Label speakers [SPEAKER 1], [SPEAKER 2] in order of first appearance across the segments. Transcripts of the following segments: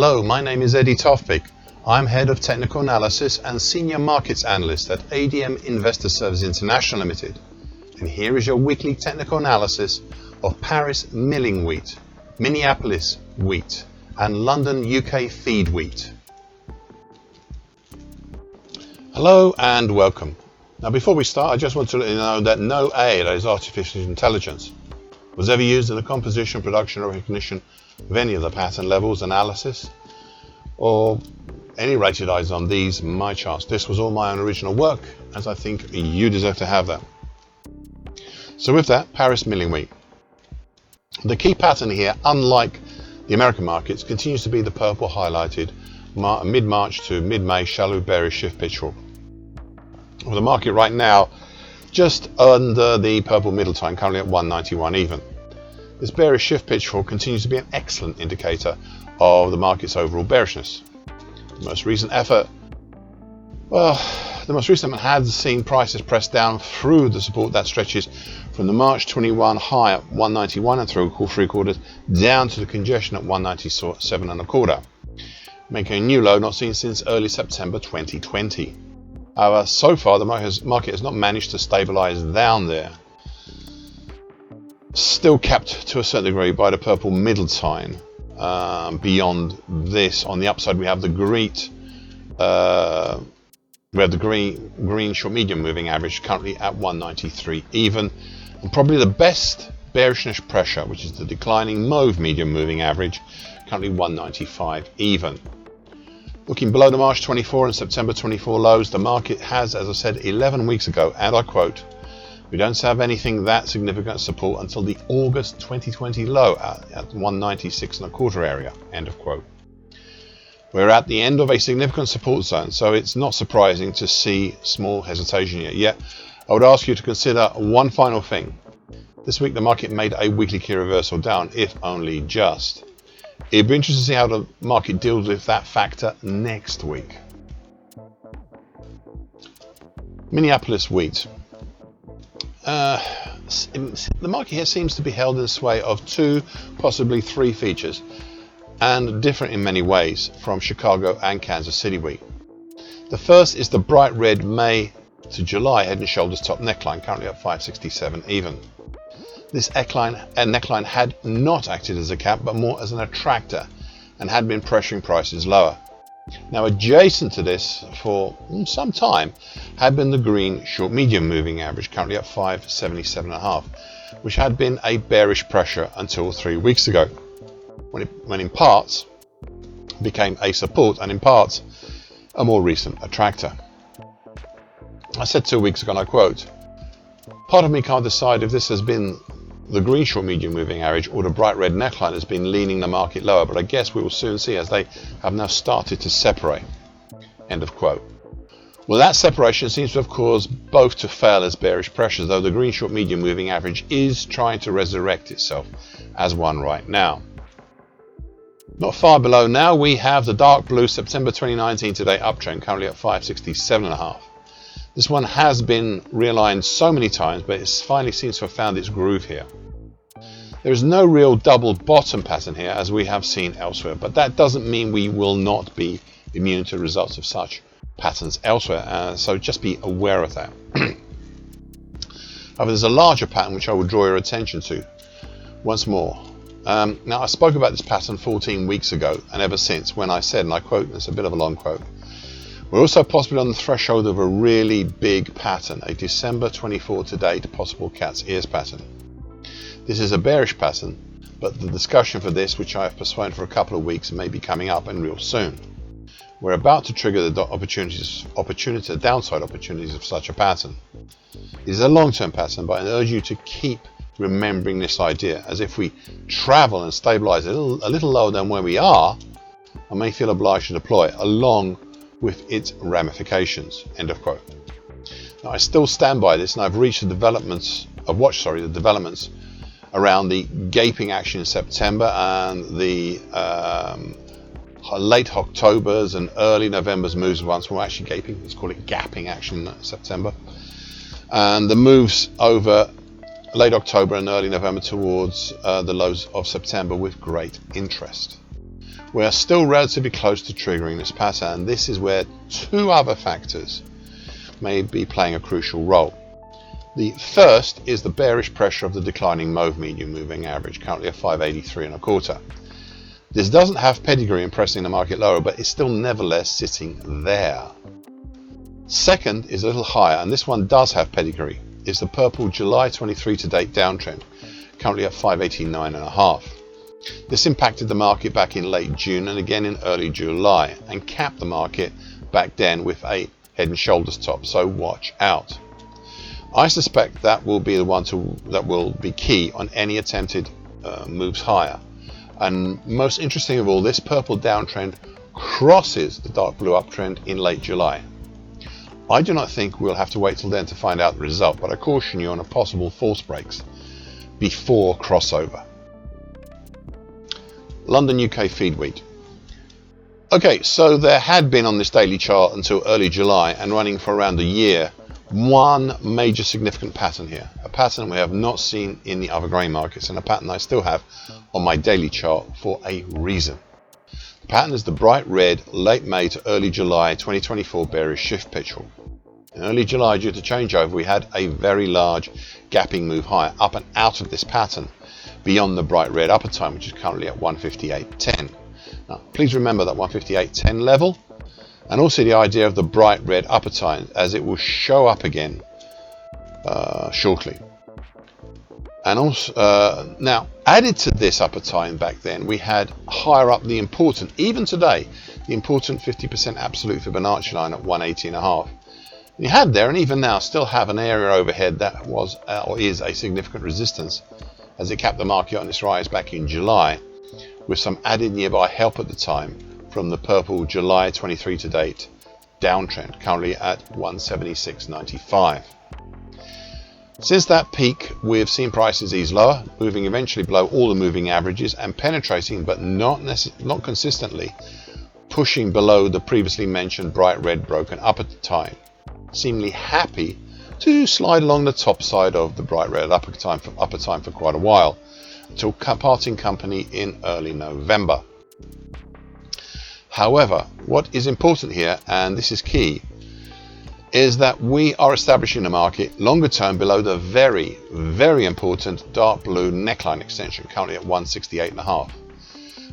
[SPEAKER 1] Hello, my name is Eddie Tofpik. I'm Head of Technical Analysis and Senior Markets Analyst at ADM Investor Services International Limited. And here is your weekly technical analysis of Paris milling wheat, Minneapolis wheat, and London UK feed wheat. Hello and welcome. Now before we start, I just want to let you know that no AI, that is artificial intelligence, was ever used in the composition, production or recognition of any of the pattern levels analysis or any rated eyes on these my charts. This was all my own original work, as I think you deserve to have that. So with that, Paris milling wheat. The key pattern here, unlike the American markets, continues to be the purple highlighted mid-March to mid-May shallow bearish shift pitch fork. Well, the market right now just under the purple middle time, currently at 191 even. This bearish shift pitch fork continues to be an excellent indicator of the market's overall bearishness. The most recent had seen prices press down through the support that stretches from the March 21 high at 191 and through three quarters down to the congestion at 197 and a quarter, making a new low not seen since early September 2020. However, so far the market has not managed to stabilize down there. Still kept to a certain degree by the purple middle time. Beyond this, on the upside, we have the green short medium moving average currently at 193 even, and probably the best bearishness pressure, which is the declining mauve medium moving average, currently 195 even. Looking below the March 24 and September 24 lows, the market has, as I said 11 weeks ago, and I quote, "We don't have anything that significant support until the August 2020 low at 196 and a quarter area," end of quote. We're at the end of a significant support zone, so it's not surprising to see small hesitation here. Yet, I would ask you to consider one final thing. This week the market made a weekly key reversal down, if only just. It'd be interesting to see how the market deals with that factor next week. Minneapolis wheat. The market here seems to be held in sway of two, possibly three features, and different in many ways from Chicago and Kansas City wheat. The first is the bright red May to July head and shoulders top neckline, currently at 567 even. This neckline had not acted as a cap, but more as an attractor, and had been pressuring prices lower. Now, adjacent to this for some time had been the green short medium moving average, currently at 577.5, which had been a bearish pressure until 3 weeks ago, when in parts became a support and in parts a more recent attractor. I said 2 weeks ago, and I quote, "Part of me can't decide if this has been the green short medium moving average or the bright red neckline has been leaning the market lower, but I guess we will soon see as they have now started to separate," end of quote. Well, that separation seems to have caused both to fail as bearish pressures, though the green short medium moving average is trying to resurrect itself as one right now. Not far below now we have the dark blue September 2019 today uptrend, currently at 567.5. This one has been realigned so many times, but it finally seems to have found its groove here. There is no real double bottom pattern here as we have seen elsewhere, but that doesn't mean we will not be immune to results of such patterns elsewhere, so just be aware of that. However, there's a larger pattern which I will draw your attention to once more. Now, I spoke about this pattern 14 weeks ago, and ever since, when I said, and I quote, it's a bit of a long quote, "We're also possibly on the threshold of a really big pattern, a December 24 to date possible cat's ears pattern. This is a bearish pattern, but the discussion for this, which I have postponed for a couple of weeks, may be coming up and real soon. We're about to trigger the downside opportunities of such a pattern. It is a long-term pattern, but I urge you to keep remembering this idea, as if we travel and stabilize a little lower than where we are, I may feel obliged to deploy along with its ramifications," end of quote. Now, I still stand by this, and I've reached the developments around the gaping action in September and the late October's and early November's moves once were actually gaping. Let's call it gapping action in September, and the moves over late October and early November towards the lows of September with great interest. We are still relatively close to triggering this pattern, and this is where two other factors may be playing a crucial role. The first is the bearish pressure of the declining mauve medium moving average, currently at 583.25. This doesn't have pedigree in pressing the market lower, but it's still nevertheless sitting there. Second is a little higher, and this one does have pedigree. It's the purple July 23 to date downtrend, currently at 589.5. This impacted the market back in late June and again in early July, and capped the market back then with a head and shoulders top, so watch out. I suspect that will be the one that will be key on any attempted moves higher. And most interesting of all, this purple downtrend crosses the dark blue uptrend in late July. I do not think we'll have to wait till then to find out the result, but I caution you on a possible false breaks before crossover. London UK feed wheat. Okay, so there had been on this daily chart until early July and running for around a year one major significant pattern here, a pattern we have not seen in the other grain markets, and a pattern I still have on my daily chart for a reason. The pattern is the bright red late May to early July 2024 bearish shift picture. In early July, due to changeover, we had a very large gapping move higher up and out of this pattern beyond the bright red upper time, which is currently at 158.10. Now, please remember that 158.10 level, and also the idea of the bright red upper time, as it will show up again shortly. And also, now added to this upper time back then, we had higher up the important, even today, the important 50% absolute Fibonacci line at 180.5. You had there, and even now still have, an area overhead that was or is a significant resistance, as it capped the market on its rise back in July, with some added nearby help at the time from the purple July 23 to date downtrend, currently at 176.95. Since that peak, we have seen prices ease lower, moving eventually below all the moving averages and penetrating, but not consistently, pushing below the previously mentioned bright red broken upper time, seemingly happy to slide along the top side of the bright red upper time for quite a while, until parting company in early November. However, what is important here, and this is key, is that we are establishing the market longer term below the very, very important dark blue neckline extension, currently at 168.5.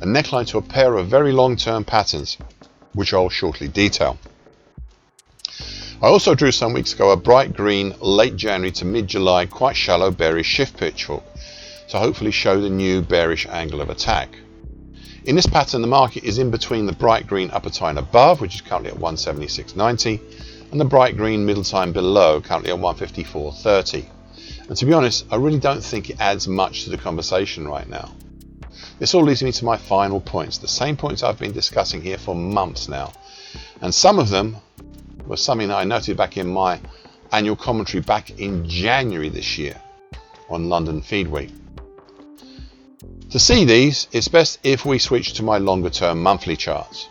[SPEAKER 1] A neckline to a pair of very long-term patterns, which I'll shortly detail. I also drew some weeks ago a bright green late January to mid-July quite shallow bearish shift pitchfork to hopefully show the new bearish angle of attack. In this pattern, the market is in between the bright green upper time above, which is currently at 176.90, and the bright green middle time below, currently at 154.30. And to be honest, I really don't think it adds much to the conversation right now. This all leads me to my final points, the same points I've been discussing here for months now, and some of them was something that I noted back in my annual commentary back in January this year on London feed wheat. To see these, it's best if we switch to my longer term monthly charts.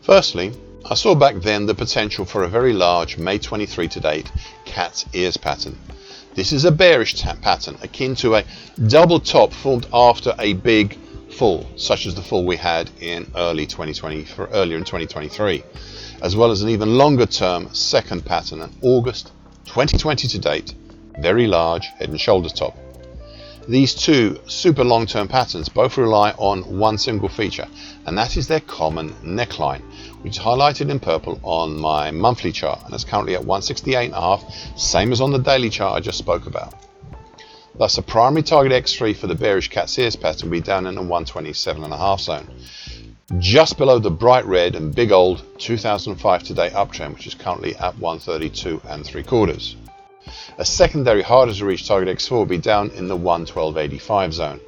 [SPEAKER 1] Firstly, I saw back then the potential for a very large May 23 to date cat's ears pattern. This is a bearish pattern akin to a double top formed after a big fall, such as the fall we had in earlier in 2023, as well as an even longer term second pattern, an August 2020 to date, very large head and shoulders top. These two super long term patterns both rely on one single feature, and that is their common neckline, which is highlighted in purple on my monthly chart and is currently at 168.5, same as on the daily chart I just spoke about. Thus, a primary target X3 for the bearish cat's ears pattern will be down in the 127.5 zone, just below the bright red and big old 2005 to date uptrend, which is currently at 132.75. A secondary harder to reach target X4 will be down in the 112.85 zone,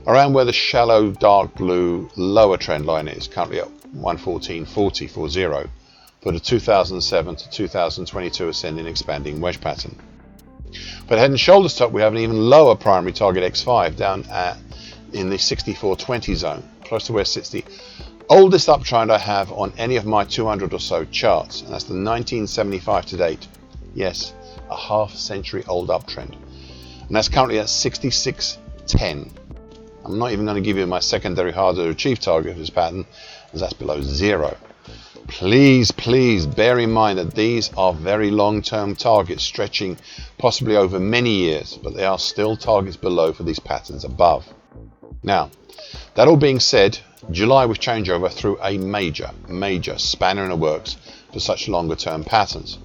[SPEAKER 1] around where the shallow dark blue lower trend line is, currently at 114.40 for the 2007 to 2022 ascending expanding wedge pattern. For the head and shoulders top, we have an even lower primary target X5 down in the 64.20 zone, close to where sits the oldest uptrend I have on any of my 200 or so charts, and that's the 1975 to date. Yes, a half century old uptrend, and that's currently at 66.10. I'm not even going to give you my secondary hard to achieve target of this pattern, as that's below 0. Please bear in mind that these are very long-term targets stretching possibly over many years, but they are still targets below for these patterns above. Now, that all being said, July was changeover through a major spanner in the works for such longer term patterns.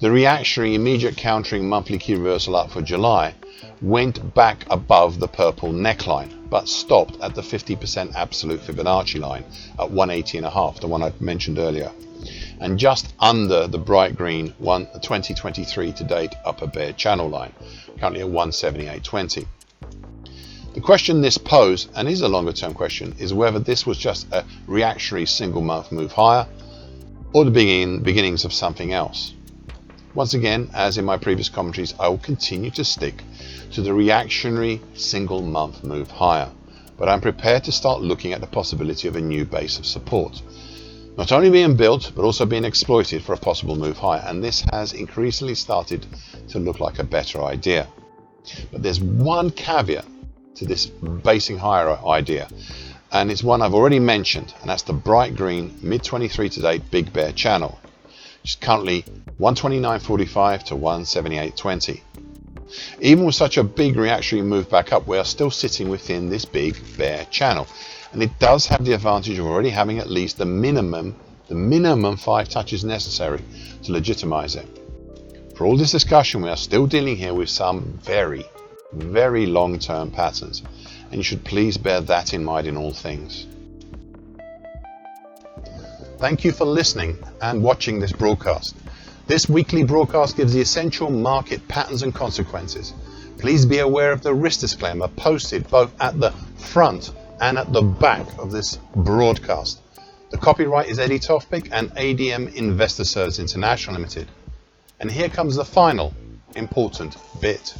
[SPEAKER 1] The reactionary immediate countering monthly key reversal up for July went back above the purple neckline, but stopped at the 50% absolute Fibonacci line at 180.5, the one I mentioned earlier, and just under the bright green 2023 to date upper bear channel line, currently at 178.20. The question this posed, and is a longer term question, is whether this was just a reactionary single month move higher or the beginnings of something else. Once again, as in my previous commentaries, I will continue to stick to the reactionary single month move higher, but I'm prepared to start looking at the possibility of a new base of support, not only being built but also being exploited for a possible move higher, and this has increasingly started to look like a better idea. But there's one caveat to this basing higher idea, and it's one I've already mentioned, and that's the bright green mid-23 to date big bear channel, which is currently 129.45 to 178.20. Even with such a big reactionary move back up, we are still sitting within this big bear channel, and it does have the advantage of already having at least the minimum 5 touches necessary to legitimize it. For all this discussion, we are still dealing here with some very long-term patterns, and you should please bear that in mind in all things. Thank you for listening and watching this broadcast. This weekly broadcast gives the essential market patterns and consequences. Please be aware of the risk disclaimer posted both at the front and at the back of this broadcast. The copyright is Eddie Tofpick and ADM Investor Service International Limited. And here comes the final important bit.